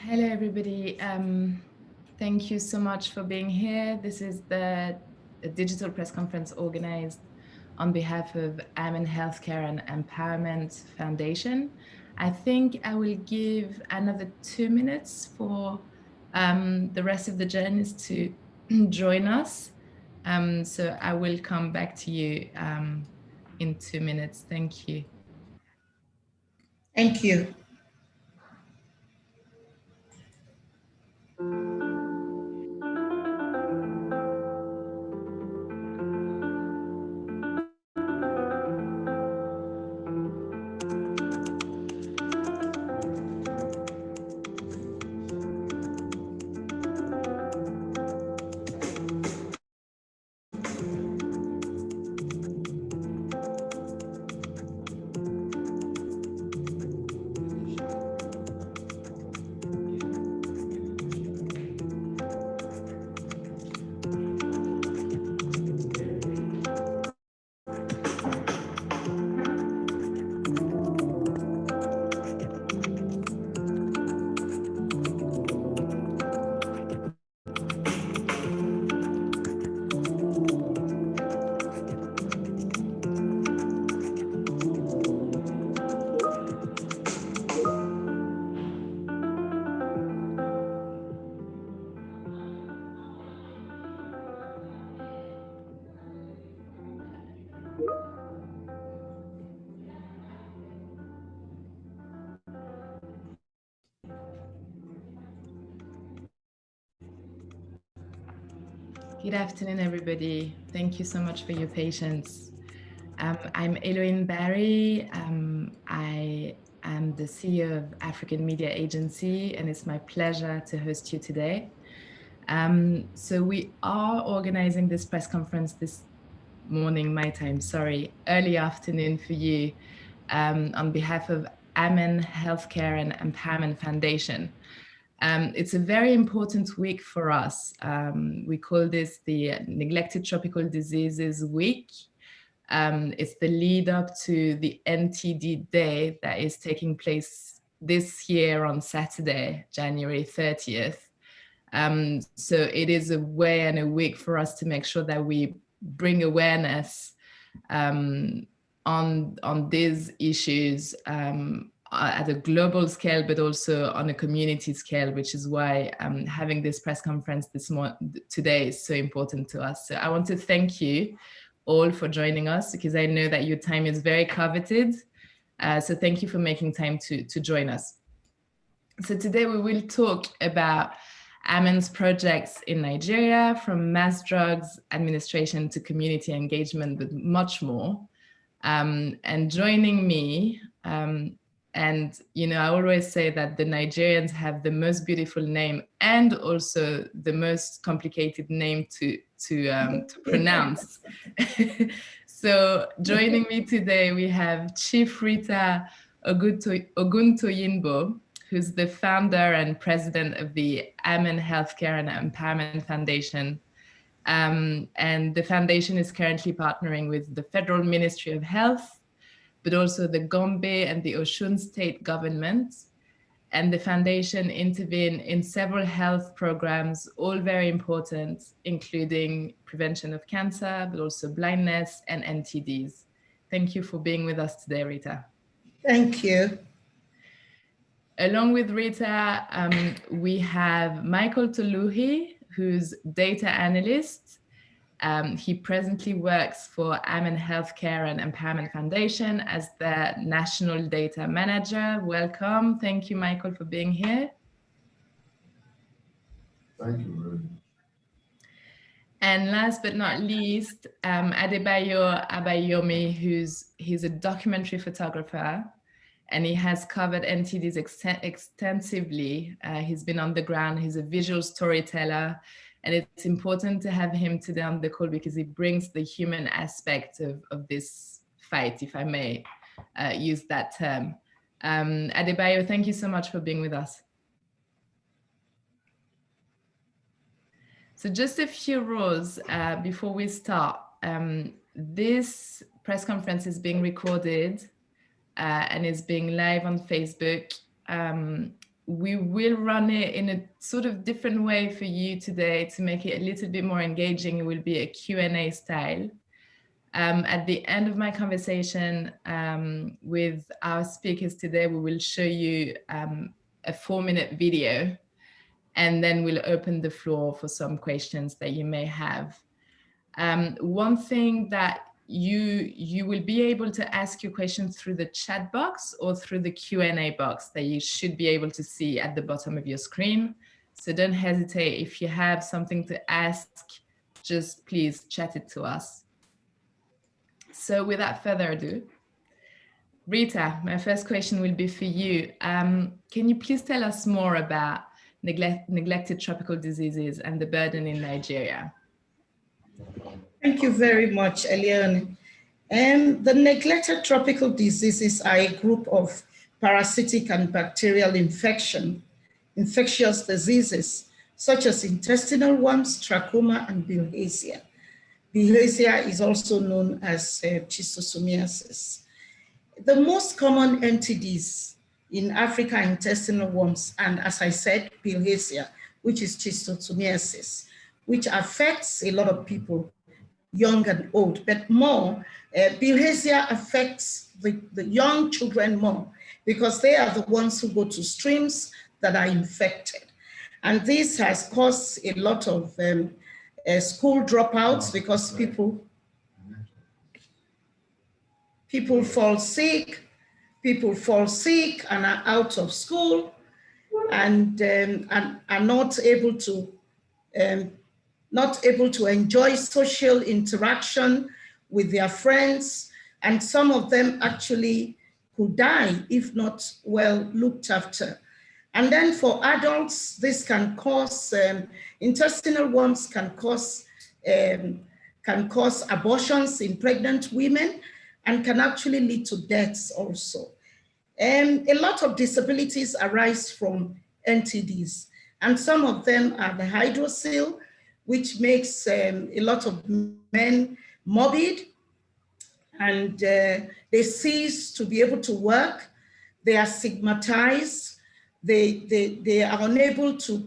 Hello, everybody. Thank you so much for being here. This is the digital press conference organized on behalf of Amen Healthcare and Empowerment Foundation. I think I will give another 2 minutes for the rest of the journalists to join us. So I will come back to you in 2 minutes. Thank you. Thank you. Good afternoon, everybody. Thank you so much for your patience. I'm Eloine Barry. I am the CEO of African Media Agency, and it's my pleasure to host you today. So we are organizing this press conference this morning, my time, early afternoon for you, on behalf of Amen Healthcare and Empowerment Foundation. It's a very important week for us. We call this the Neglected Tropical Diseases Week. It's the lead up to the NTD Day that is taking place this year on Saturday, January 30th. So it is a way and a week for us to make sure that we bring awareness on these issues at a global scale, but also on a community scale, which is why having this press conference today is so important to us. So I want to thank you all for joining us, because I know that your time is very coveted. So thank you for making time to join us. So today we will talk about Amen's projects in Nigeria, from mass drugs administration to community engagement, but much more. And joining me, and I always say that the Nigerians have the most beautiful name and also the most complicated name to pronounce. So joining me today, we have Chief Rita Oguntoyinbo, who's the founder and president of the Amen Healthcare and Empowerment Foundation. And the foundation is currently partnering with the Federal Ministry of Health, but also the Gombe and the Osun state governments. And the foundation intervene in several health programs, all very important, including prevention of cancer, but also blindness and NTDs. Thank you for being with us today, Rita. Thank you. Along with Rita, we have Michael Toluhi, who's data analyst. He presently works for Amen Healthcare and Empowerment Foundation as the National Data Manager. Welcome. Thank you, Michael, for being here. Thank you, Ruth. And last but not least, Adebayo Abayomi, he's a documentary photographer, and he has covered NTDs extensively. He's been on the ground, he's a visual storyteller, and it's important to have him today on the call because he brings the human aspect of this fight, if I may use that term. Adebayo, thank you so much for being with us. So just a few rules before we start. This press conference is being recorded and is being live on Facebook. we will run it in a sort of different way for you today to make it a little bit more engaging. It will be a Q&A style. At the end of my conversation with our speakers today, we will show you a 4-minute video, and then we'll open the floor for some questions that you may have. One thing that you will be able to ask your questions through the chat box or through the Q&A box that you should be able to see at the bottom of your screen. So don't hesitate. If you have something to ask, just please chat it to us. So without further ado, Rita, my first question will be for you. Can you please tell us more about neglected tropical diseases and the burden in Nigeria? Thank you very much, Eliane. The neglected tropical diseases are a group of parasitic and bacterial infectious diseases, such as intestinal worms, trachoma, and bilharzia. Bilharzia is also known as schistosomiasis. The most common NTDs in Africa are intestinal worms, and as I said, bilharzia, which is schistosomiasis, which affects a lot of people, young and old, but more, bilharzia affects the young children more because they are the ones who go to streams that are infected. And this has caused a lot of school dropouts because people fall sick and are out of school and are not able to enjoy social interaction with their friends, and some of them actually could die if not well looked after. And then for adults, this can cause, intestinal worms can cause abortions in pregnant women and can actually lead to deaths also. A lot of disabilities arise from NTDs, and some of them are the hydrocele, which makes a lot of men morbid, and they cease to be able to work. They are stigmatized. They are unable to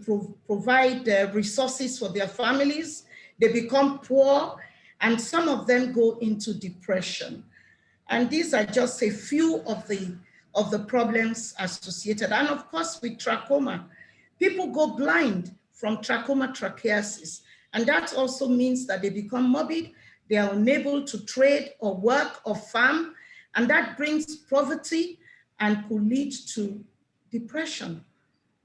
provide resources for their families. They become poor, and some of them go into depression. And these are just a few of the problems associated. And of course, with trachoma, people go blind from trachoma tracheasis. And that also means that they become morbid. They are unable to trade or work or farm. And that brings poverty and could lead to depression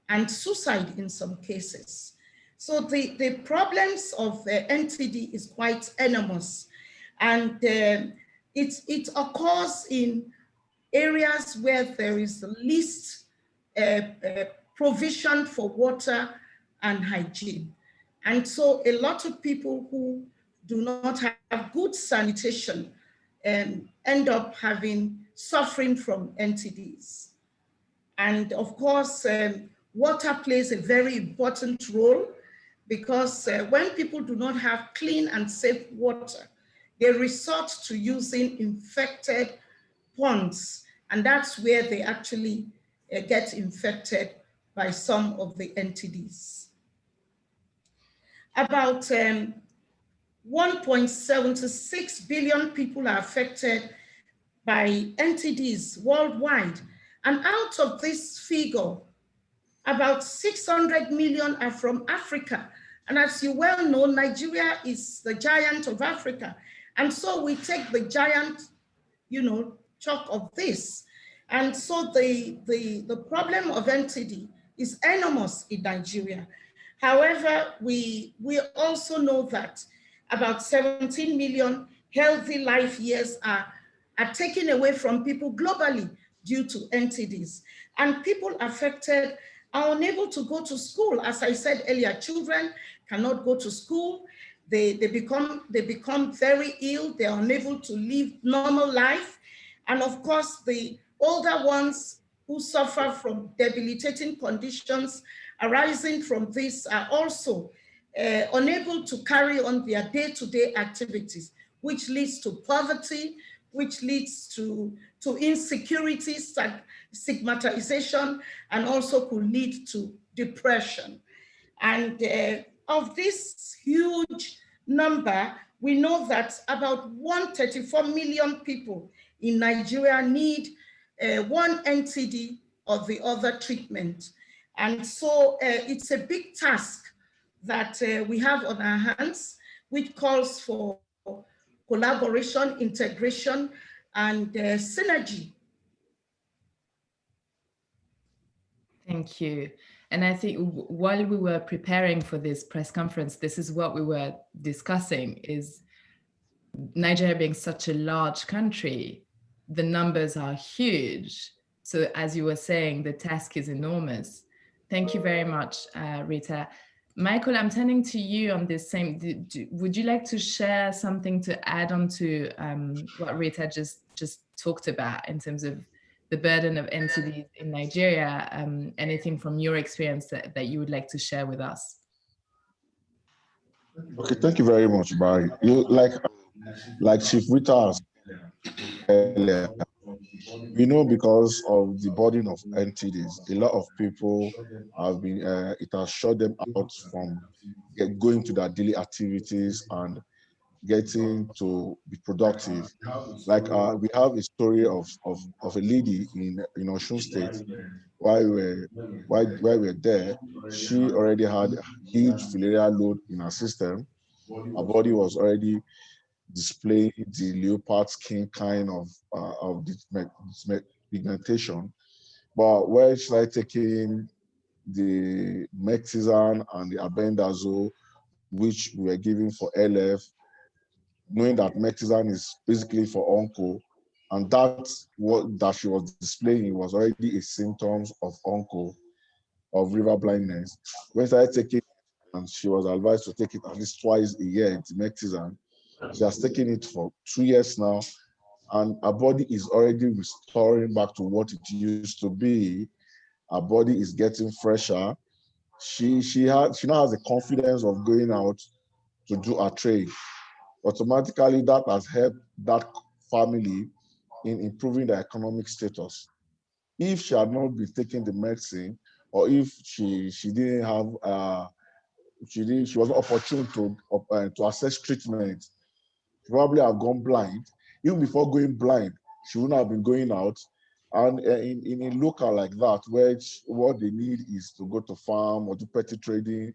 and suicide in some cases. So the problems of NTD is quite enormous. And it occurs in areas where there is the least provision for water and hygiene. And so a lot of people who do not have good sanitation end up suffering from NTDs. And of course, water plays a very important role because when people do not have clean and safe water, they resort to using infected ponds, and that's where they actually get infected by some of the NTDs. About 1.76 billion people are affected by NTDs worldwide. And out of this figure, about 600 million are from Africa. And as you well know, Nigeria is the giant of Africa. And so we take the giant, chunk of this. And so the problem of NTD is enormous in Nigeria. However, we also know that about 17 million healthy life years are taken away from people globally due to NTDs. And people affected are unable to go to school. As I said earlier, children cannot go to school. They become very ill. They are unable to live normal life. And of course, the older ones who suffer from debilitating conditions arising from this are also unable to carry on their day-to-day activities, which leads to poverty, which leads to insecurity, stigmatization, and also could lead to depression. And of this huge number, we know that about 134 million people in Nigeria need one NTD or the other treatment. And so it's a big task that we have on our hands, which calls for collaboration, integration, and synergy. Thank you. And I think while we were preparing for this press conference, this is what we were discussing, is Nigeria being such a large country, the numbers are huge. So as you were saying, the task is enormous. Thank you very much, Rita. Michael, I'm turning to you on this same. Would you like to share something to add on to what Rita just talked about in terms of the burden of NTDs in Nigeria? Anything from your experience that you would like to share with us? Okay, thank you very much, Barry. Like Chief Rita has earlier, we know because of the burden of NTDs, a lot of people have been, it has shut them out from going to their daily activities and getting to be productive. Like we have a story of a lady in Osun State. While we were there, she already had a huge filarial load in her system. Her body was already displaying the leopard skin kind of pigmentation. But when she started taking the mexizan and the albendazole, which we were giving for LF, knowing that mexizan is basically for onco, and that's what that she was displaying was already a symptoms of onco, of river blindness. When she started taking, and she was advised to take it at least twice a year, the mexizan. She has taken it for 2 years now, and her body is already restoring back to what it used to be. Her body is getting fresher. She now has the confidence of going out to do her trade. Automatically, that has helped that family in improving their economic status. If she had not been taking the medicine, or if she didn't have she wasn't opportune to access treatment, she probably have gone blind. Even before going blind, she wouldn't have been going out. And in a local like that, where what they need is to go to farm or do petty trading,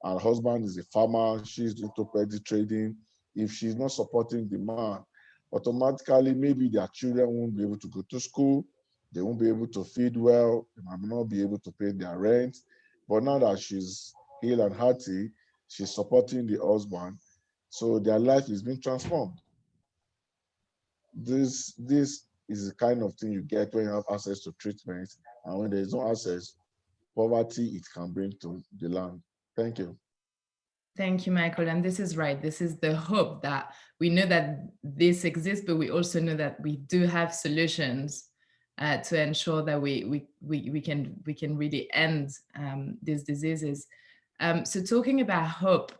and her husband is a farmer, she's into petty trading. If she's not supporting the man, automatically maybe their children won't be able to go to school, they won't be able to feed well, they might not be able to pay their rent. But now that she's healed and healthy, she's supporting the husband, so their life is being transformed. This is the kind of thing you get when you have access to treatment, and when there is no access, poverty it can bring to the land. Thank you. Thank you, Michael. And this is right. This is the hope that we know that this exists, but we also know that we do have solutions to ensure that we can really end these diseases. So talking about hope,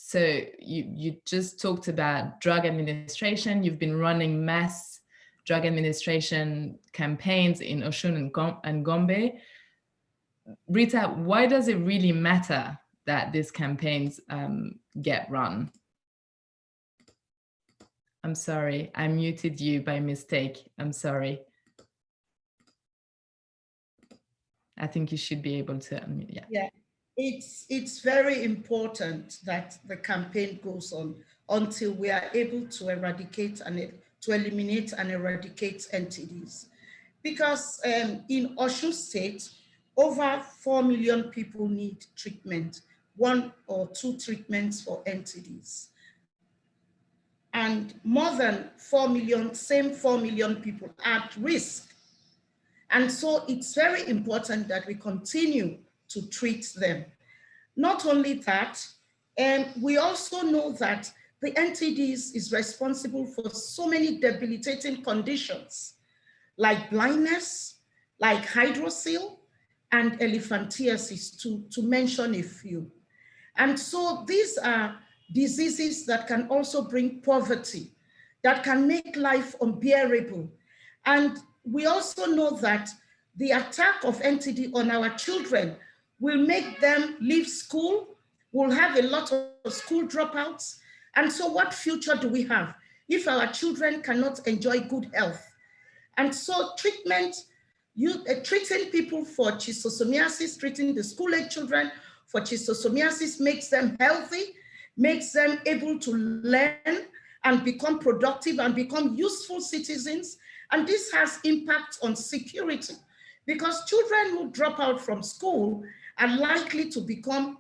so you just talked about drug administration. You've been running mass drug administration campaigns in Osun and Gombe. Rita, why does it really matter that these campaigns get run? I'm sorry, I muted you by mistake. I'm sorry. I think you should be able to unmute. Yeah. It's very important that the campaign goes on until we are able to eradicate and to eliminate and eradicate NTDs. Because in Osun State, over 4 million people need treatment, 1 or 2 treatments for NTDs. And more than 4 million, same 4 million people are at risk. And so it's very important that we continue to treat them. Not only that, we also know that the NTDs is responsible for so many debilitating conditions like blindness, like hydrocele, and elephantiasis, to mention a few. And so these are diseases that can also bring poverty. that can make life unbearable. And we also know that the attack of NTD on our children will make them leave school, will have a lot of school dropouts. And so what future do we have if our children cannot enjoy good health? And so treating people for schistosomiasis, treating the school-age children for schistosomiasis makes them healthy, makes them able to learn and become productive and become useful citizens. And this has impact on security because children who drop out from school are likely to become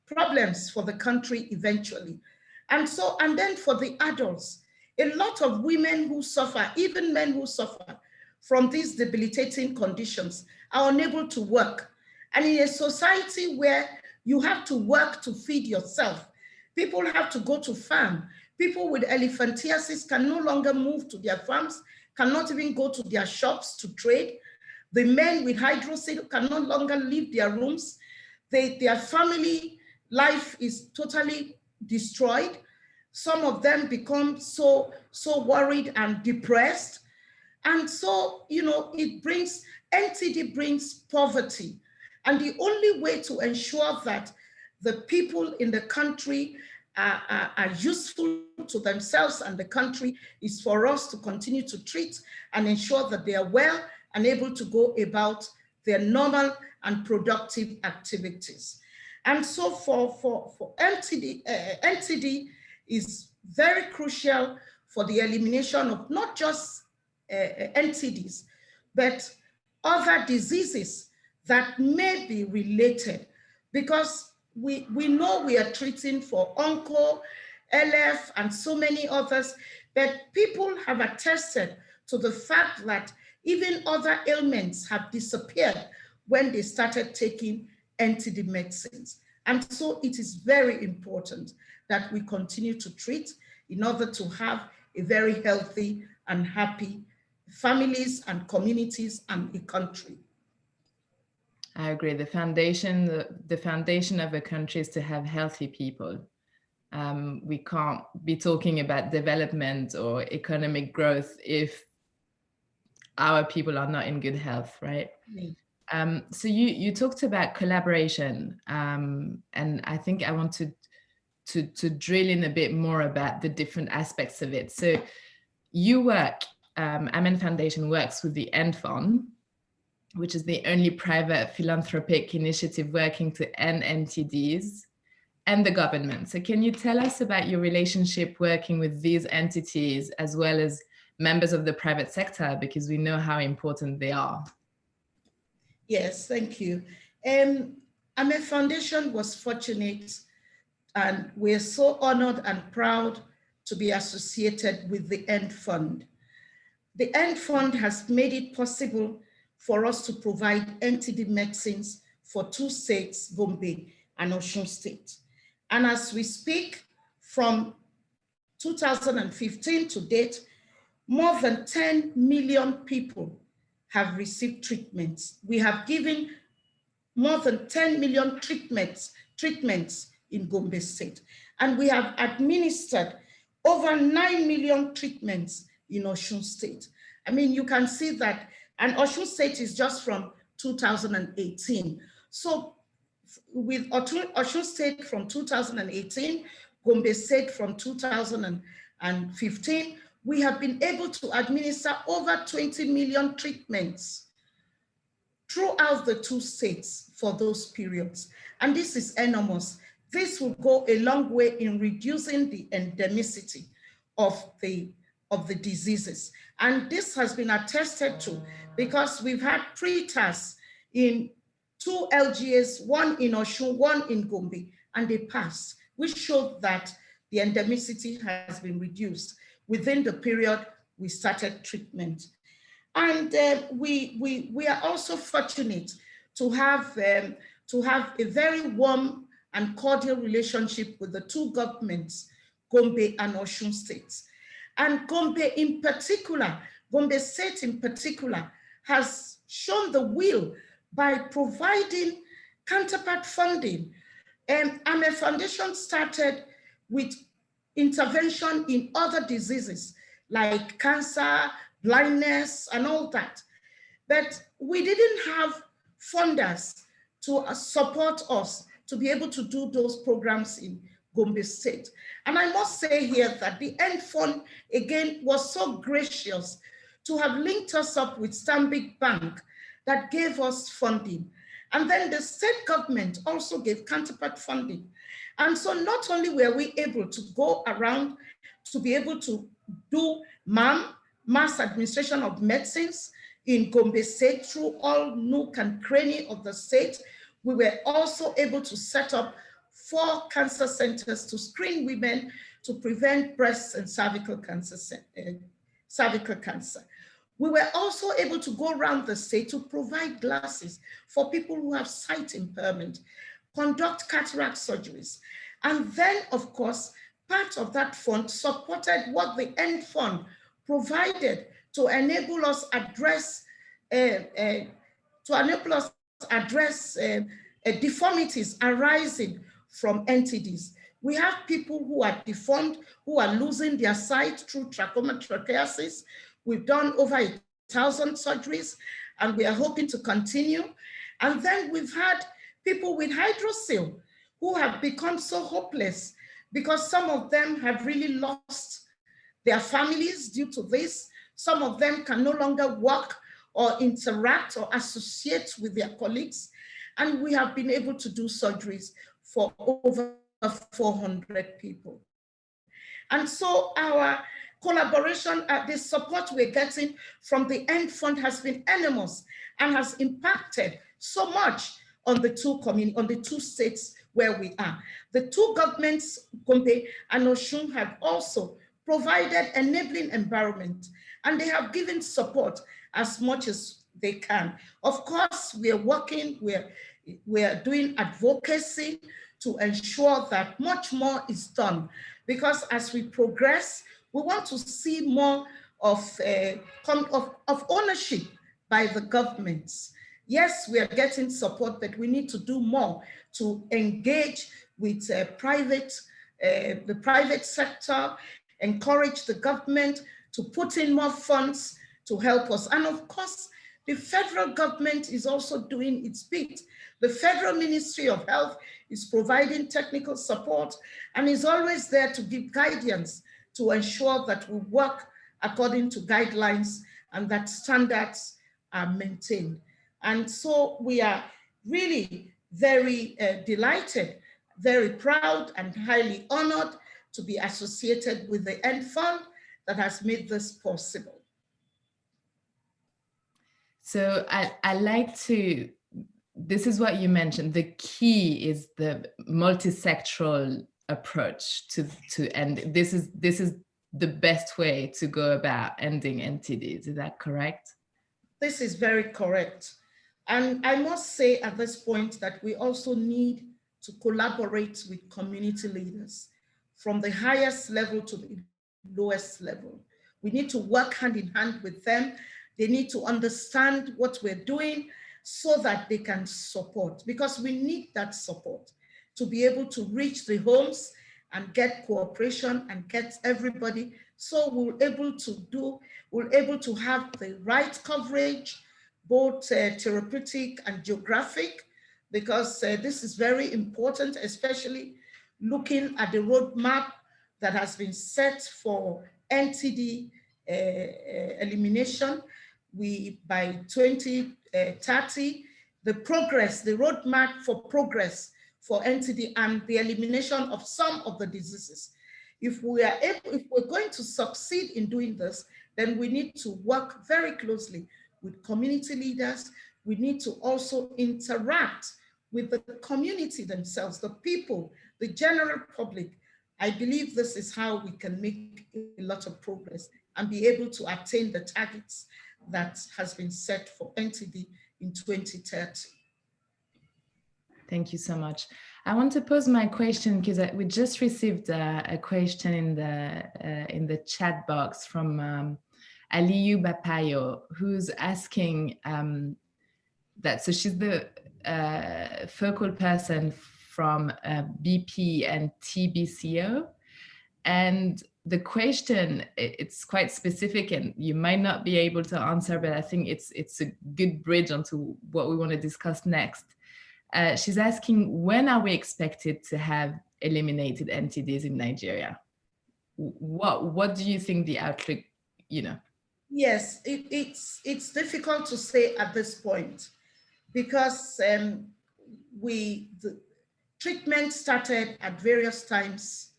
problems for the country eventually. And then for the adults, a lot of women who suffer, even men who suffer from these debilitating conditions are unable to work. And in a society where you have to work to feed yourself, people have to go to farm. People with elephantiasis can no longer move to their farms, cannot even go to their shops to trade. The men with hydrocele can no longer leave their rooms. Their family life is totally destroyed. Some of them become so worried and depressed. And so, NTD brings poverty. And the only way to ensure that the people in the country are useful to themselves and the country is for us to continue to treat and ensure that they are well and able to go about their normal and productive activities. And so for NTD is very crucial for the elimination of not just NTDs, but other diseases that may be related, because we know we are treating for onco, LF, and so many others, but people have attested to the fact that even other ailments have disappeared when they started taking NTD medicines. And so it is very important that we continue to treat in order to have a very healthy and happy families and communities and a country. I agree. The foundation of a country is to have healthy people. We can't be talking about development or economic growth if our people are not in good health, right? Yeah. So you talked about collaboration, and I think I want to drill in a bit more about the different aspects of it. So you work, Amen Foundation works with the End Fund, which is the only private philanthropic initiative working to end NTDs, and the government. So can you tell us about your relationship working with these entities as well as members of the private sector, because we know how important they are? Yes, thank you. Amen Foundation was fortunate, and we're so honored and proud to be associated with the End Fund. The End Fund has made it possible for us to provide NTD medicines for 2 states, Gombe and Osun State. And as we speak, from 2015 to date, more than 10 million people have received treatments. We have given more than 10 million treatments in Gombe State. And we have administered over 9 million treatments in Osun State. I mean, you can see that, and Osun State is just from 2018. So with Osun State from 2018, Gombe State from 2015, we have been able to administer over 20 million treatments throughout the 2 states for those periods. And this is enormous. This will go a long way in reducing the endemicity of the diseases. And this has been attested to because we've had pre-tests in 2 LGAs, one in Osun, one in Gombe, and they passed, which showed that the endemicity has been reduced within the period we started treatment. And we are also fortunate to have a very warm and cordial relationship with the 2 governments, Gombe and Osun states. And Gombe in particular, Gombe State in particular, has shown the will by providing counterpart funding. And Amen Foundation started with intervention in other diseases like cancer, blindness, and all that. But we didn't have funders to support us to be able to do those programs in Gombe State. And I must say here that the End Fund, again, was so gracious to have linked us up with Stanbic Bank that gave us funding. And then the state government also gave counterpart funding. And so not only were we able to go around to be able to do mass administration of medicines in Gombe State through all nook and cranny of the state, we were also able to set up 4 cancer centers to screen women to prevent breast and cervical cancer. We were also able to go around the state to provide glasses for people who have sight impairment, conduct cataract surgeries. And then, of course, part of that fund supported what the End Fund provided to enable us address deformities arising from NTDs. We have people who are deformed, who are losing their sight through trachoma tracheasis. We've done over 1,000 surgeries, and we are hoping to continue. And then we've had people with hydrocele who have become so hopeless because some of them have really lost their families due to this. Some of them can no longer work or interact or associate with their colleagues. And we have been able to do surgeries for over 400 people. And so our collaboration, the support we're getting from the End Fund has been enormous and has impacted so much on the two states where we are. The 2 governments, Gombe and Osun, have also provided enabling environment, and they have given support as much as they can. Of course, we are working, we are doing advocacy to ensure that much more is done, because as we progress, we want to see more of ownership by the governments. Yes, we are getting support, but we need to do more to engage with the private sector, encourage the government to put in more funds to help us. And of course, the federal government is also doing its bit. The Federal Ministry of Health is providing technical support and is always there to give guidance to ensure that we work according to guidelines and that standards are maintained. And so we are really very delighted, very proud, and highly honored to be associated with the End Fund that has made this possible. So I like to, this is what you mentioned, the key is the multi-sectoral approach to end. This is the best way to go about ending NTDs, is that correct? This is very correct. And I must say at this point that we also need to collaborate with community leaders from the highest level to the lowest level. We need to work hand in hand with them. They need to understand what we're doing so that they can support, because we need that support to be able to reach the homes and get cooperation and get everybody. So we're able to have the right coverage, both therapeutic and geographic, because this is very important, especially looking at the roadmap that has been set for NTD elimination. By 2030, the roadmap for progress for NTD and the elimination of some of the diseases. If we're going to succeed in doing this, then we need to work very closely with community leaders. We need to also interact with the community themselves, the people, the general public. I believe this is how we can make a lot of progress and be able to attain the targets that has been set for NTD in 2030. Thank you so much. I want to pose my question because we just received a question in the chat box from Aliyu Bapayo, who's asking that, so she's the focal person from BP and TBCO, and the question, it's quite specific and you might not be able to answer, but I think it's a good bridge onto what we want to discuss next. She's asking, when are we expected to have eliminated NTDs in Nigeria? What do you think the outlook, Yes, it's difficult to say at this point because the treatment started at various times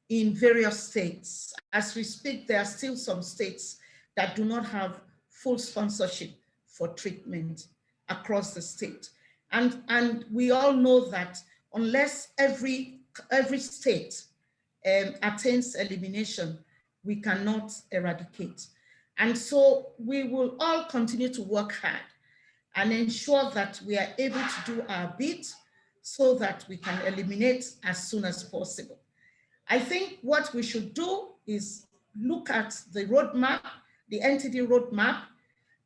in various states. As we speak, there are still some states that do not have full sponsorship for treatment across the state. And we all know that unless every state attains elimination, we cannot eradicate. And so we will all continue to work hard and ensure that we are able to do our bit so that we can eliminate as soon as possible. I think what we should do is look at the roadmap, the NTD roadmap,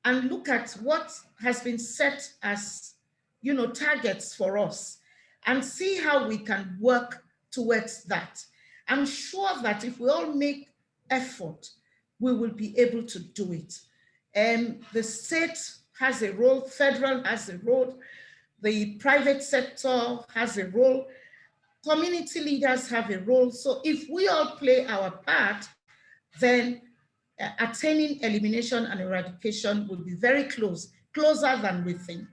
and look at what has been set as, targets for us and see how we can work towards that. I'm sure that if we all make effort, we will be able to do it. The state has a role, federal has a role, the private sector has a role, community leaders have a role. So if we all play our part, then attaining elimination and eradication will be very closer than we think.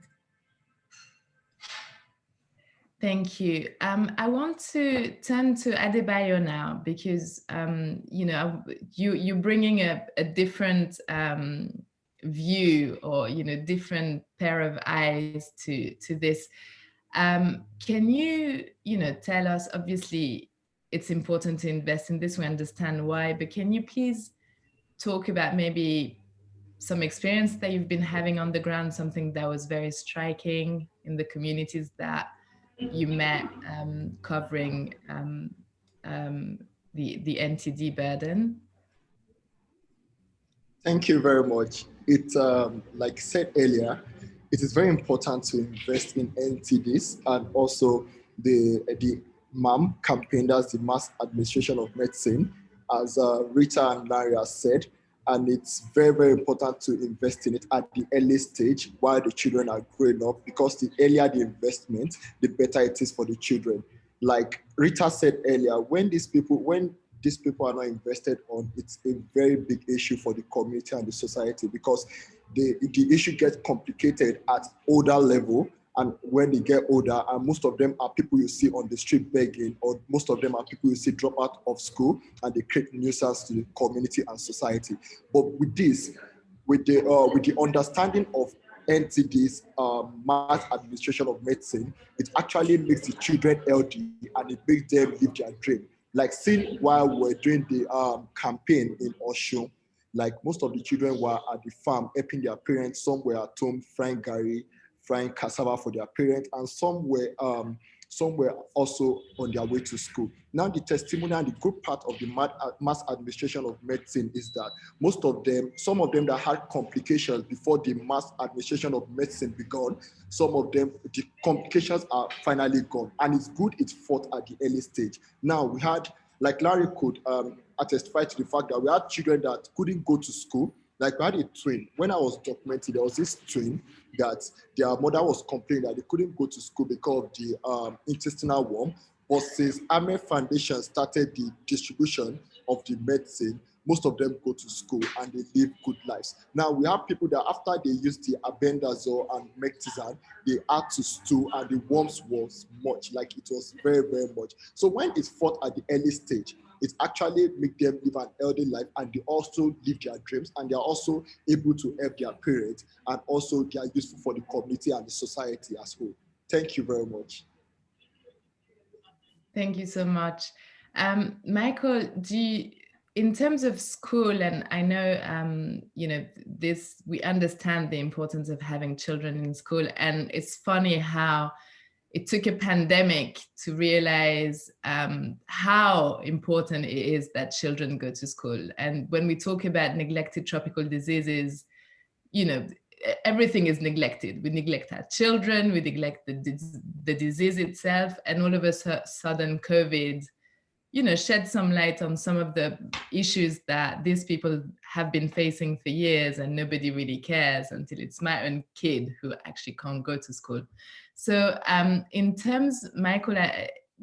Thank you. I want to turn to Adebayo now because you're bringing a different view or different pair of eyes to this. Can you tell us? Obviously, it's important to invest in this. We understand why, but can you please talk about maybe some experience that you've been having on the ground, something that was very striking in the communities that you met, covering the NTD burden? Thank you very much. It, like I said earlier, it is very important to invest in NTDs and also the MAM campaign, that's the Mass Administration of Medicine, as Rita and Larry has said. And it's very, very important to invest in it at the early stage while the children are growing up, because the earlier the investment, the better it is for the children. Like Rita said earlier, when these people are not invested on, it's a very big issue for the community and the society, because the issue gets complicated at older level. And when they get older, and most of them are people you see on the street begging, or most of them are people you see drop out of school, and they create nuisance to the community and society. But with this, with the understanding of NTDs, Mass Administration of Medicine, it actually makes the children healthy and it makes them live their dream. Like, seeing while we're doing the campaign in Osun, like most of the children were at the farm helping their parents. Some were at home frying gari, frying cassava for their parents, and some were also on their way to school. Now, the testimony and the good part of the Mass Administration of Medicine is that some of them that had complications before the Mass Administration of Medicine began, some of them, the complications are finally gone. And it's good it's fought at the early stage. Now, we had, like Larry could testify to the fact that we had children that couldn't go to school. Like, we had a twin. When I was documenting, there was this twin that their mother was complaining that they couldn't go to school because of the intestinal worm. But since Ahmed Foundation started the distribution of the medicine, most of them go to school and they live good lives. Now, we have people that after they used the albendazole and mectizan, they had to stool and the worms was much, like it was very, very much. So when it's fought at the early stage, it actually make them live an healthy life, and they also live their dreams, and they are also able to help their parents, and also they are useful for the community and the society as whole. Thank you very much. Thank you so much. Michael, in terms of school, and I know, we understand the importance of having children in school, and it's funny how it took a pandemic to realize how important it is that children go to school. And when we talk about neglected tropical diseases, everything is neglected. We neglect our children, we neglect the disease itself, and all of a sudden COVID you know, shed some light on some of the issues that these people have been facing for years, and nobody really cares until it's my own kid who actually can't go to school. So in terms, Michael,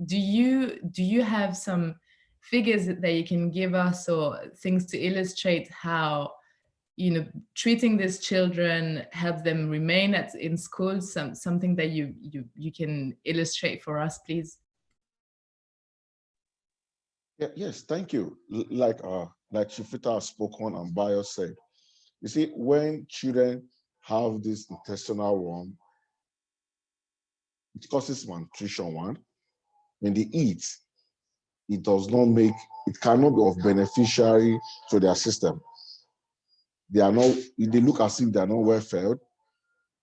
do you have some figures that you can give us, or things to illustrate how, you know, treating these children help them remain in school? Something that you can illustrate for us, please? Yeah, yes, thank you. Like Shifita has spoken and Bayo said, you see, when children have this intestinal worm, it causes malnutrition. One, when they eat, it does not make, it cannot be of beneficiary to their system. They are not, they look as if they are not well fed.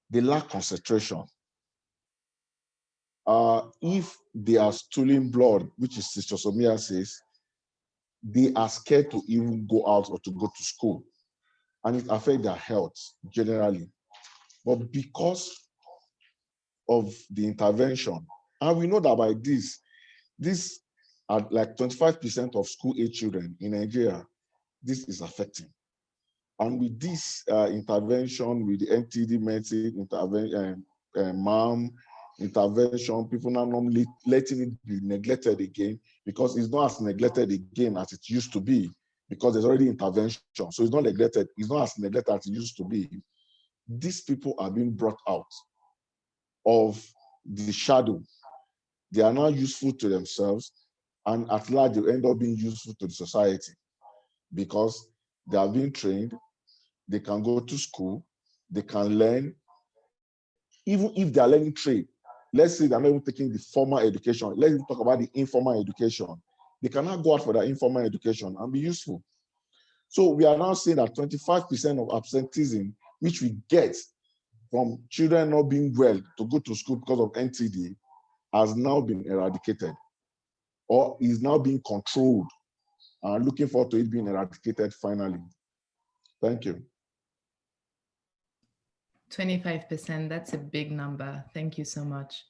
They lack concentration. If they are stooling blood, which is schistosomiasis, they are scared to even go out or to go to school, and it affects their health generally. But because of the intervention, and we know that by this are like 25% of school-age children in Nigeria, this is affecting. And with this intervention, with the NTD medicine intervention, MAM intervention, people now normally letting it be neglected again, because it's not as neglected again as it used to be, because there's already intervention. So it's not neglected. It's not as neglected as it used to be. These people are being brought out of the shadow. They are now useful to themselves, and at large, they end up being useful to the society, because they are being trained, they can go to school, they can learn, even if they are learning trade. Let's say they're not even taking the formal education. Let's talk about the informal education. They cannot go out for their informal education and be useful. So we are now saying that 25% of absenteeism, which we get from children not being well to go to school because of NTD, has now been eradicated, or is now being controlled. Looking forward to it being eradicated finally. Thank you. 25%, that's a big number. Thank you so much.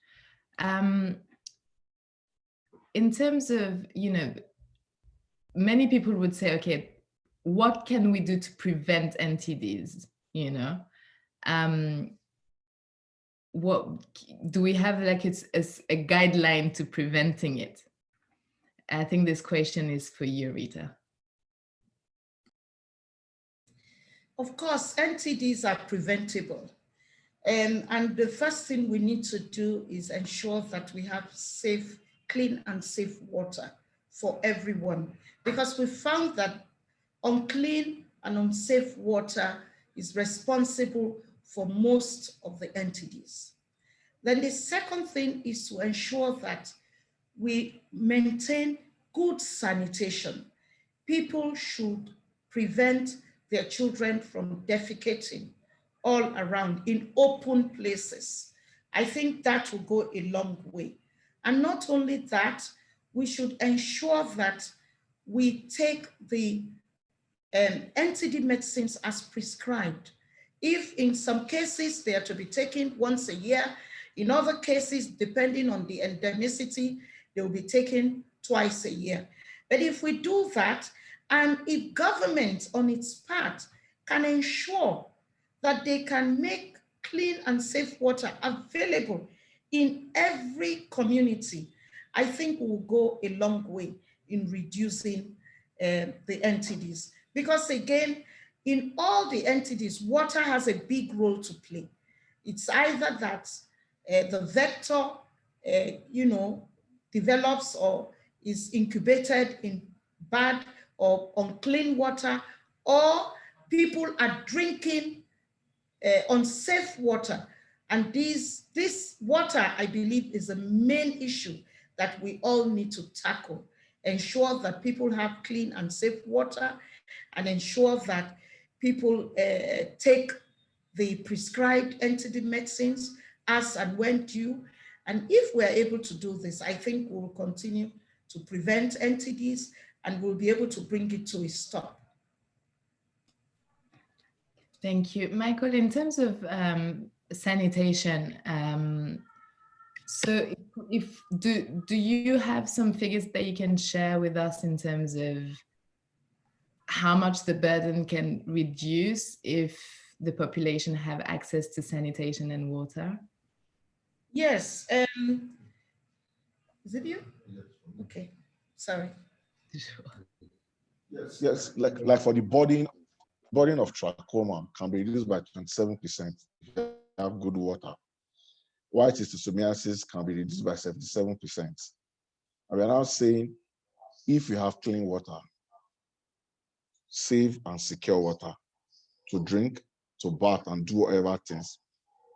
In terms of, you know, many people would say, okay, what can we do to prevent NTDs, you know? What do we have, like it's a guideline to preventing it? I think this question is for you, Rita. Of course, NTDs are preventable. And the first thing we need to do is ensure that we have safe, clean and safe water for everyone, because we found that unclean and unsafe water is responsible for most of the NTDs. Then the second thing is to ensure that we maintain good sanitation. People should prevent their children from defecating all around in open places. I think that will go a long way. And not only that, we should ensure that we take the NTD medicines as prescribed. If in some cases they are to be taken once a year, in other cases, depending on the endemicity, they will be taken twice a year. But if we do that, and if government on its part can ensure that they can make clean and safe water available in every community, I think we will go a long way in reducing the NTDs. Because again, in all the NTDs, water has a big role to play. It's either that the vector, develops or is incubated in bad or unclean water, or people are drinking unsafe water. And this water, I believe, is a main issue that we all need to tackle. Ensure that people have clean and safe water, and ensure that people take the prescribed NTD medicines as and when due. And if we're able to do this, I think we'll continue to prevent NTDs and we'll be able to bring it to a stop. Thank you. Michael, in terms of sanitation, So do you have some figures that you can share with us in terms of how much the burden can reduce if the population have access to sanitation and water? Yes. Is it you? Okay. Sorry. Yes, like for the burden of trachoma can be reduced by 27% if you have good water. White schistosomiasis can be reduced by 77%. And we are now saying, if you have clean water, safe and secure water to drink, to bath, and do whatever things,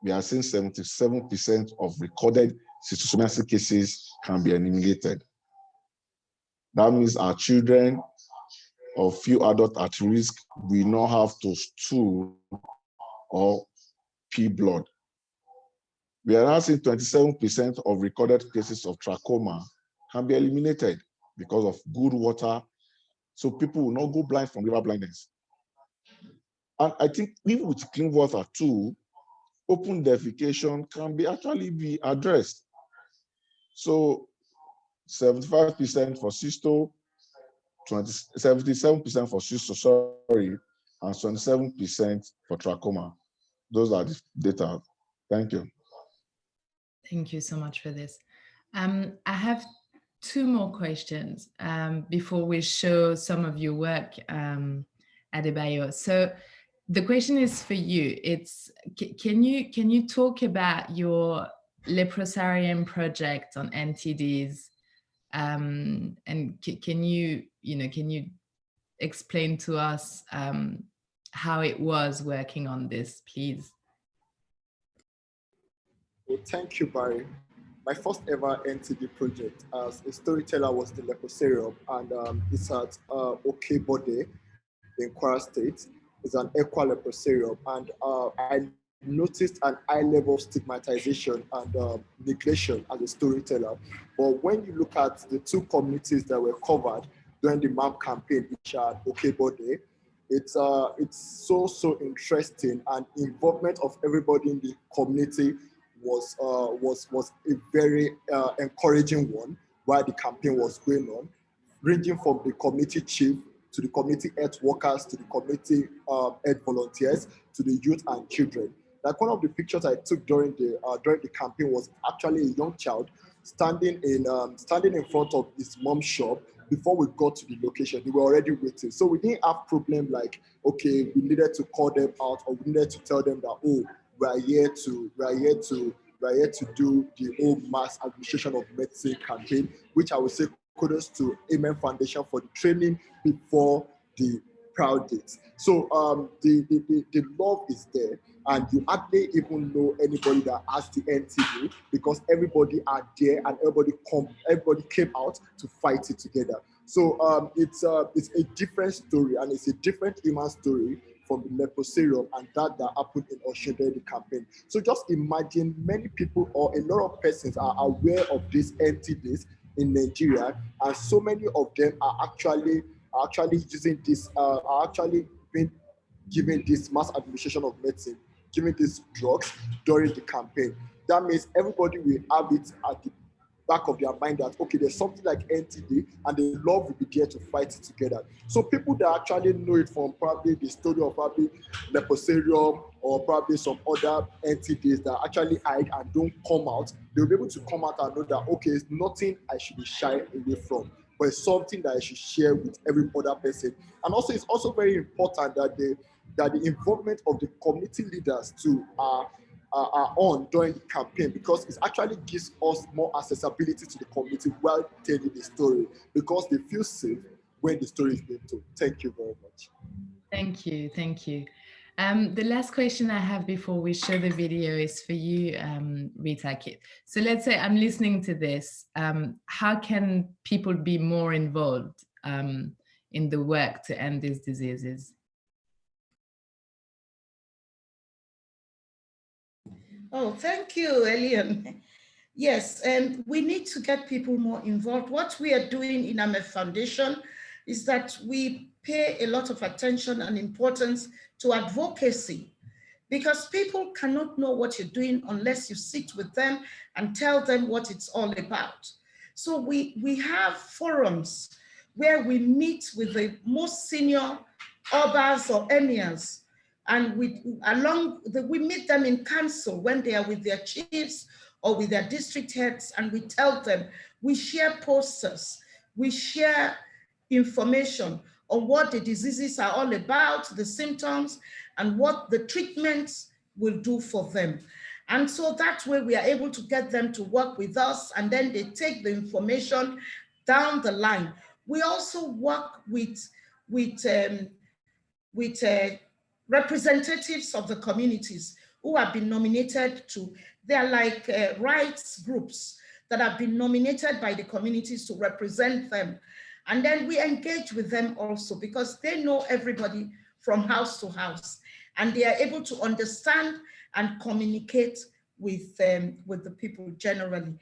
we are saying 77% of recorded schistosomiasis cases can be eliminated. That means our children or few adults at risk will not have to stool or pee blood. We are now seeing 27% of recorded cases of trachoma can be eliminated because of good water, so people will not go blind from river blindness. And I think even with clean water too, open defecation can be actually be addressed. So 75% for cysto, 77% for cysto, sorry, and 27% for trachoma. Those are the data. Thank you. Thank you so much for this. I have two more questions before we show some of your work, Adebayo. So the question is for you. It's can you talk about your leprosarium project on NTDs, and can you explain to us how it was working on this, please? Well, thank you, Barry. My first ever NTD project as a storyteller was the leprosarium, and it's at Okebode in Kwara State. It's an equa leprosarium, and I noticed an high level of stigmatization and neglection as a storyteller. But when you look at the two communities that were covered during the MAM campaign, which are Okebode, it's so interesting, and involvement of everybody in the community was a very encouraging one while the campaign was going on, ranging from the community chief to the community health workers to the community health volunteers to the youth and children. Like one of the pictures I took during the campaign was actually a young child standing in front of his mom's shop. Before we got to the location, they were already waiting. So we didn't have problem like, okay, we needed to call them out or we needed to tell them that, oh, we are here to do the whole mass administration of medicine campaign, which I would say kudos to Amen Foundation for the training before the proud date. So the love is there, and you hardly even know anybody that has the NTD because everybody are there and everybody came out to fight it together. So it's a different story, and it's a different human story from the leprosarium and that happened in Osun during the campaign. So just imagine many people or a lot of persons are aware of these NTDs in Nigeria, and so many of them are actually using this, are actually being given this mass administration of medicine, giving these drugs during the campaign. That means everybody will have it at the back of their mind that, okay, there's something like NTD and the love will be there to fight it together. So people that actually know it from probably the story of probably leprosarium or probably some other NTDs that actually hide and don't come out, they'll be able to come out and know that, okay, it's nothing I should be shy away from, but it's something that I should share with every other person. And also, it's also very important that the involvement of the community leaders too are on during the campaign, because it actually gives us more accessibility to the community while telling the story, because they feel safe when the story is being told. Thank you very much. Thank you. The last question I have before we show the video is for you, Rita. So let's say I'm listening to this. How can people be more involved in the work to end these diseases? Oh, thank you, Elian. Yes, and we need to get people more involved. What we are doing in AME Foundation is that we pay a lot of attention and importance to advocacy. because people cannot know what you're doing unless you sit with them and tell them what it's all about. So we have forums where we meet with the most senior obas or emirs, and we meet them in council when they are with their chiefs or with their district heads, and we tell them, we share posters, we share information on what the diseases are all about, the symptoms, and what the treatments will do for them. And so that way we are able to get them to work with us, and then they take the information down the line. We also work with representatives of the communities who have been nominated to, they're like rights groups that have been nominated by the communities to represent them. And then we engage with them also because they know everybody from house to house, and they are able to understand and communicate with the people generally.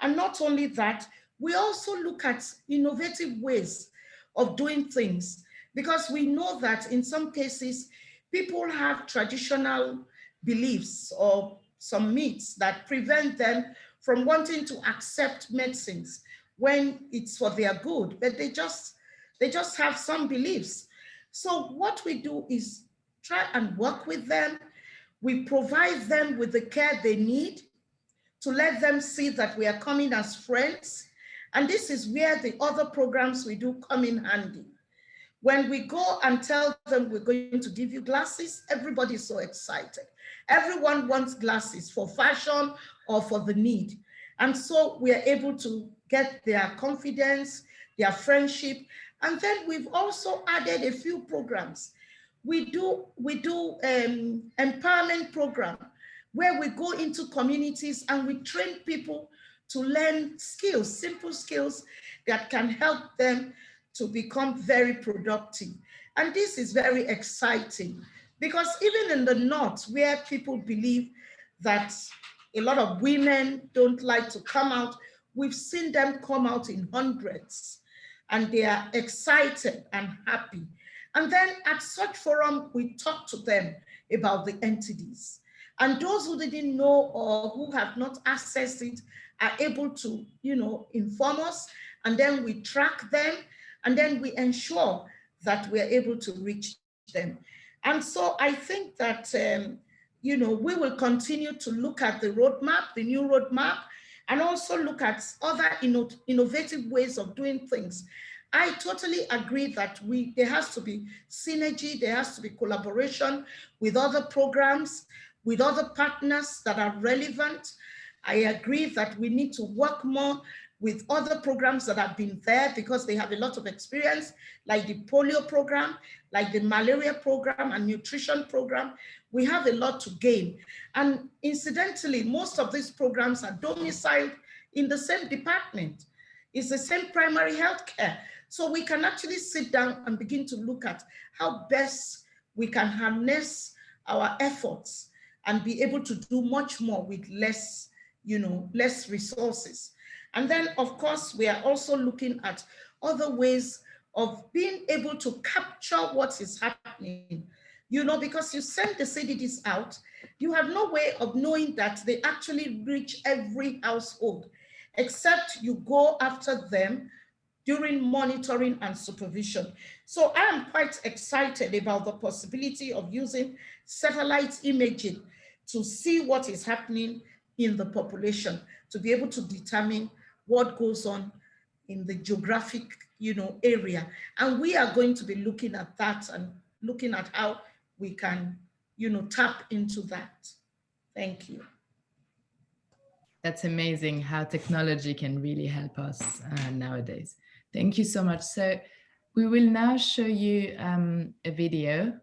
And not only that, we also look at innovative ways of doing things, because we know that in some cases, people have traditional beliefs or some myths that prevent them from wanting to accept medicines when it's for their good, but they just have some beliefs. So what we do is try and work with them. We provide them with the care they need to let them see that we are coming as friends. And this is where the other programs we do come in handy. When we go and tell them we're going to give you glasses, everybody's so excited. Everyone wants glasses for fashion or for the need. And so we are able to get their confidence, their friendship. And then we've also added a few programs. We do empowerment program where we go into communities and we train people to learn skills, simple skills that can help them to become very productive. And this is very exciting because even in the North, where people believe that a lot of women don't like to come out, we've seen them come out in hundreds, and they are excited and happy. And then at such forum, we talk to them about the NTDs. And those who didn't know or who have not accessed it are able to, inform us, and then we track them, and then we ensure that we're able to reach them. And so I think that, we will continue to look at the roadmap, the new roadmap, and also look at other innovative ways of doing things. I totally agree that there has to be synergy, there has to be collaboration with other programs, with other partners that are relevant. I agree that we need to work more with other programs that have been there because they have a lot of experience, like the polio program, like the malaria program and nutrition program. We have a lot to gain. And incidentally, most of these programs are domiciled in the same department. It's the same primary health care. So we can actually sit down and begin to look at how best we can harness our efforts and be able to do much more with less, less resources. And then, of course, we are also looking at other ways of being able to capture what is happening. Because you send the CDDs out, you have no way of knowing that they actually reach every household, except you go after them during monitoring and supervision. So I am quite excited about the possibility of using satellite imaging to see what is happening in the population, to be able to determine what goes on in the geographic, area. And we are going to be looking at that and looking at how we can, tap into that. Thank you. That's amazing how technology can really help us nowadays. Thank you so much. So we will now show you a video.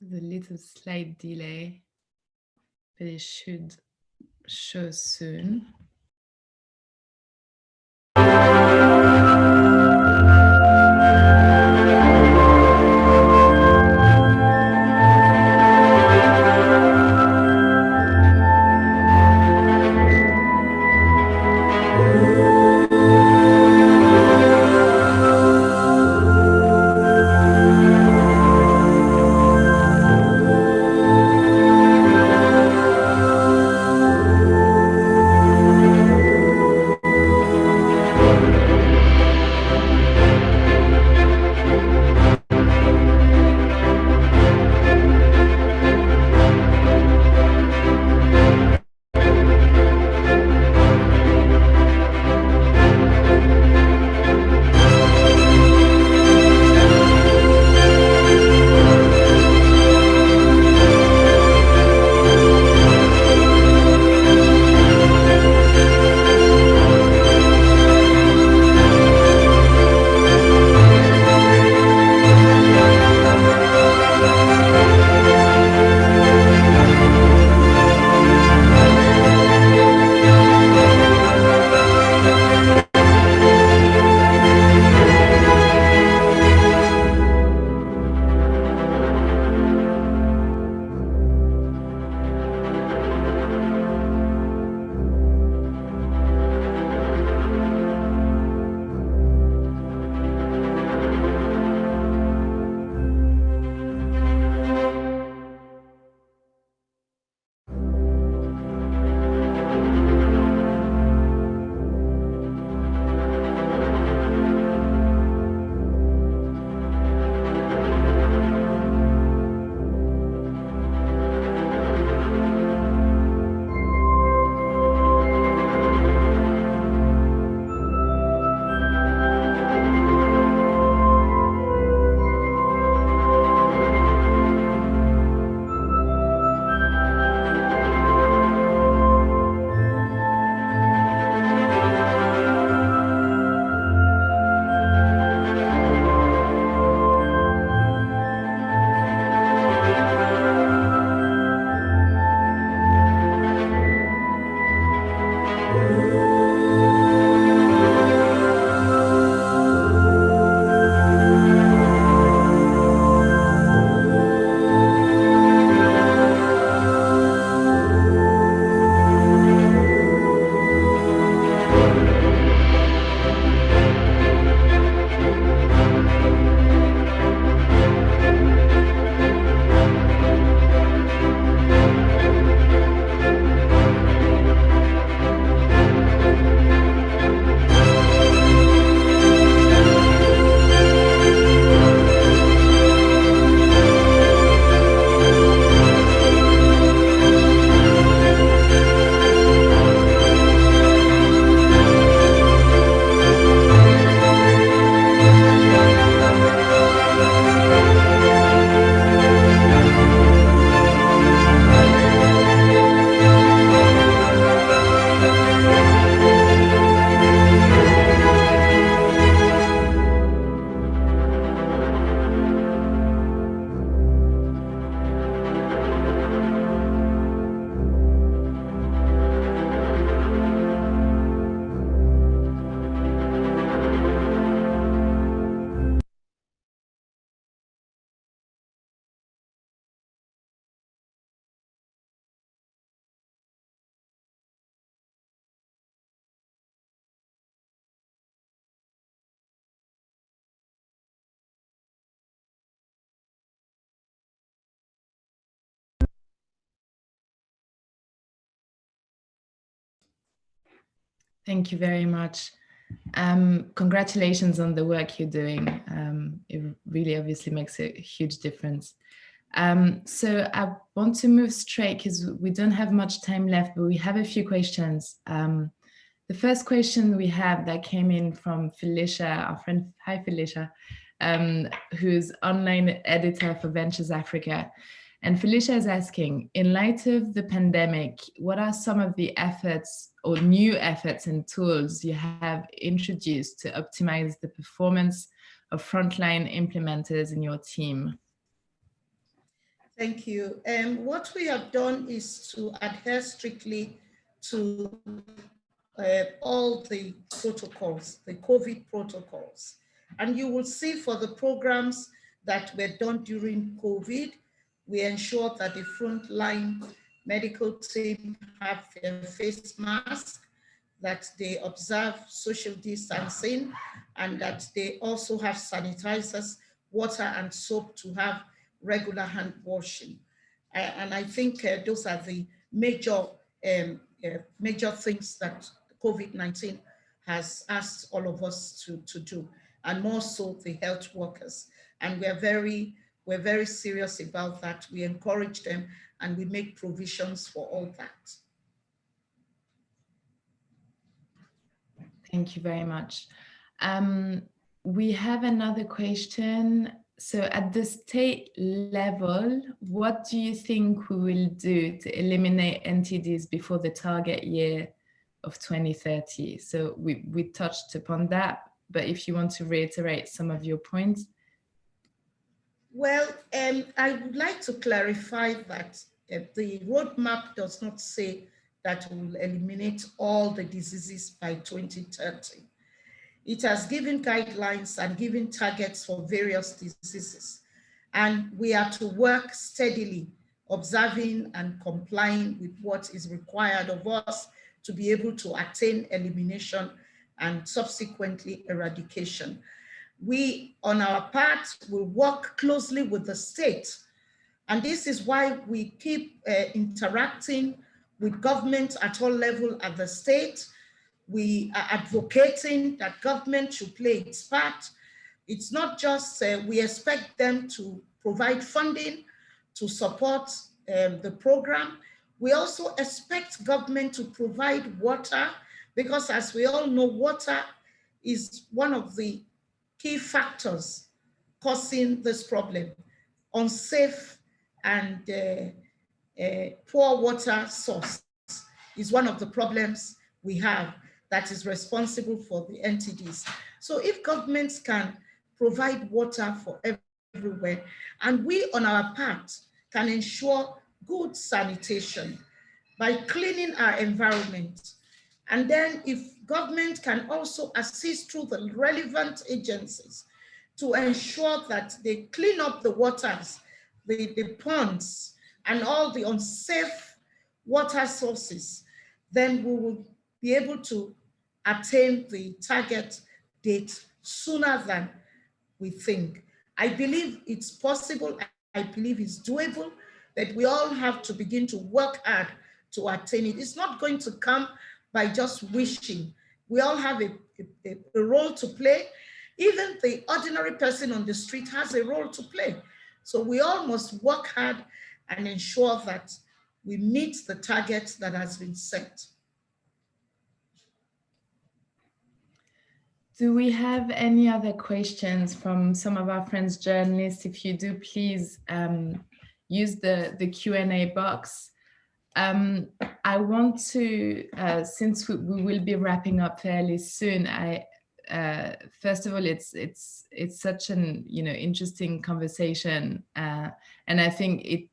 There's a little slight delay, but it should show soon. Thank you very much. Congratulations on the work you're doing. It really obviously makes a huge difference. So I want to move straight because we don't have much time left, but we have a few questions. The first question we have that came in from Felicia, our friend, hi Felicia, who's online editor for Ventures Africa. And Felicia is asking, in light of the pandemic, what are some of the efforts or new efforts and tools you have introduced to optimize the performance of frontline implementers in your team? Thank you. What we have done is to adhere strictly to all the protocols, the COVID protocols. And you will see for the programs that were done during COVID, we ensure that the frontline medical team have their face mask, that they observe social distancing, and that they also have sanitizers, water and soap to have regular hand washing. And I think those are the major things that COVID-19 has asked all of us to do, and more so the health workers. And we're very serious about that. We encourage them and we make provisions for all that. Thank you very much. We have another question. So at the state level, what do you think we will do to eliminate NTDs before the target year of 2030? So we touched upon that, but if you want to reiterate some of your points. Well, I would like to clarify that the roadmap does not say that we will eliminate all the diseases by 2030. It has given guidelines and given targets for various diseases. And we are to work steadily, observing and complying with what is required of us to be able to attain elimination and subsequently eradication. We, on our part, will work closely with the state. And this is why we keep interacting with government at all levels at the state. We are advocating that government should play its part. It's not just, we expect them to provide funding to support the program. We also expect government to provide water, because as we all know, water is one of the key factors causing this problem. Unsafe and poor water source is one of the problems we have that is responsible for the NTDs. So if governments can provide water for everywhere, and we on our part can ensure good sanitation by cleaning our environment, and then if government can also assist through the relevant agencies to ensure that they clean up the waters, the ponds, and all the unsafe water sources, then we will be able to attain the target date sooner than we think. I believe it's possible, I believe it's doable, but we all have to begin to work hard to attain it. It's not going to come by just wishing. We all have a role to play. Even the ordinary person on the street has a role to play. So we all must work hard and ensure that we meet the target that has been set. Do we have any other questions from some of our friends journalists? If you do, please use the Q&A box. I want to, since we will be wrapping up fairly soon, first of all, it's such an interesting conversation, and I think it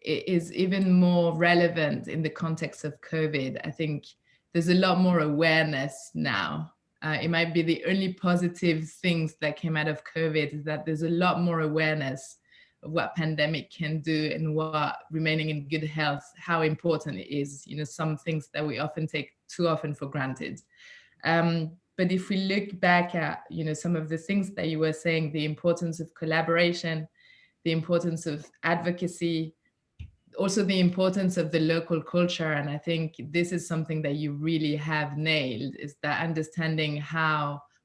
is even more relevant in the context of COVID. I think there's a lot more awareness now. It might be the only positive things that came out of COVID is that there's a lot more awareness of what pandemic can do and what remaining in good health, how important it is, some things that we often take too often for granted. But if we look back at, some of the things that you were saying, the importance of collaboration, the importance of advocacy, also the importance of the local culture. And I think this is something that you really have nailed, is that understanding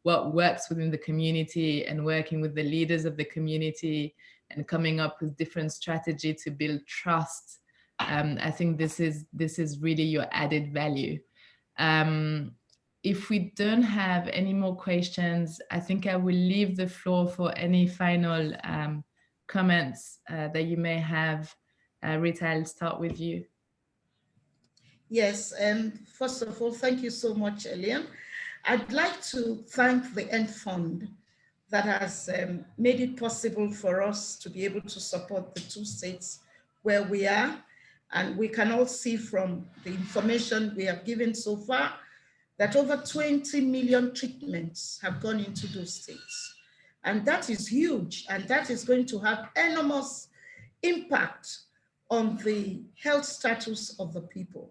what works within the community and working with the leaders of the community and coming up with different strategy to build trust. I think this is really your added value. If we don't have any more questions, I think I will leave the floor for any final comments that you may have. Rita, I'll start with you. Yes, and first of all, thank you so much, Elian. I'd like to thank the End Fund that has made it possible for us to be able to support the 2 states where we are. And we can all see from the information we have given so far that over 20 million treatments have gone into those states. And that is huge, and that is going to have enormous impact on the health status of the people.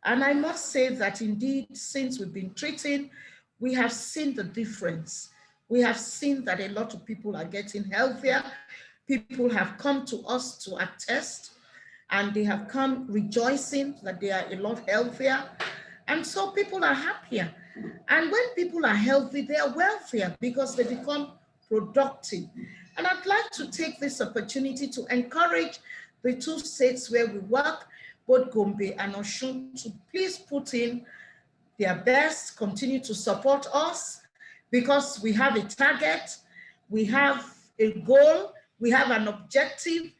And I must say that indeed, since we've been treating, we have seen the difference. We have seen that a lot of people are getting healthier. People have come to us to attest, and they have come rejoicing that they are a lot healthier. And so people are happier. And when people are healthy, they are wealthier because they become productive. And I'd like to take this opportunity to encourage the two states where we work, both Gombe and Osun, to please put in their best, continue to support us, because we have a target, we have a goal, we have an objective,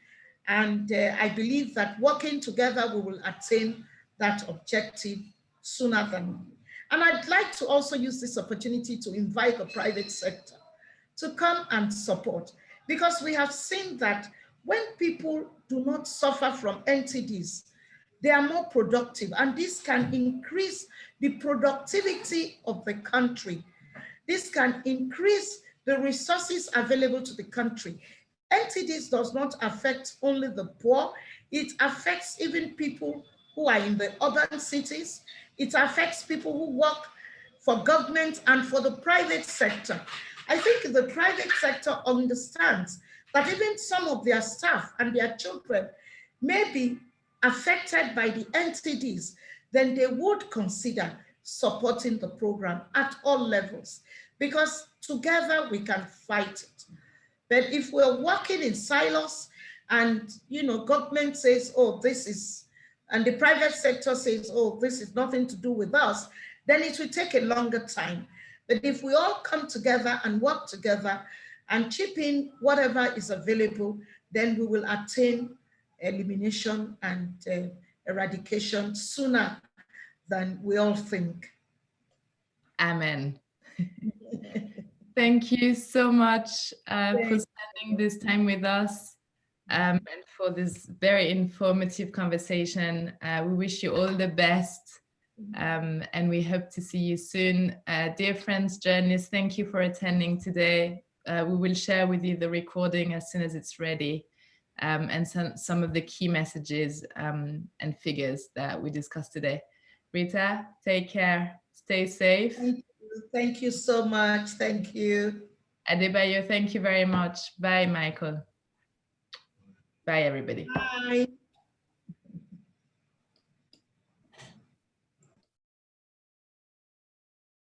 and I believe that working together, we will attain that objective sooner than. And I'd like to also use this opportunity to invite the private sector to come and support, because we have seen that when people do not suffer from NTDs, they are more productive, and this can increase the productivity of the country. This can increase the resources available to the country. NTDs does not affect only the poor, it affects even people who are in the urban cities. It affects people who work for government and for the private sector. I think the private sector understands that even some of their staff and their children may be affected by the NTDs, then they would consider supporting the program at all levels, because together we can fight it. But if we're working in silos and government says, oh, this is, and the private sector says, oh, this is nothing to do with us, then it will take a longer time. But if we all come together and work together and chip in whatever is available, then we will attain elimination and eradication sooner than we all think. Amen. Thank you so much for spending this time with us and for this very informative conversation. We wish you all the best, and we hope to see you soon. Dear friends, journalists, thank you for attending today. We will share with you the recording as soon as it's ready, and some of the key messages and figures that we discussed today. Rita, take care. Stay safe. Thank you so much. Thank you. Adebayo, thank you very much. Bye, Michael. Bye, everybody. Bye.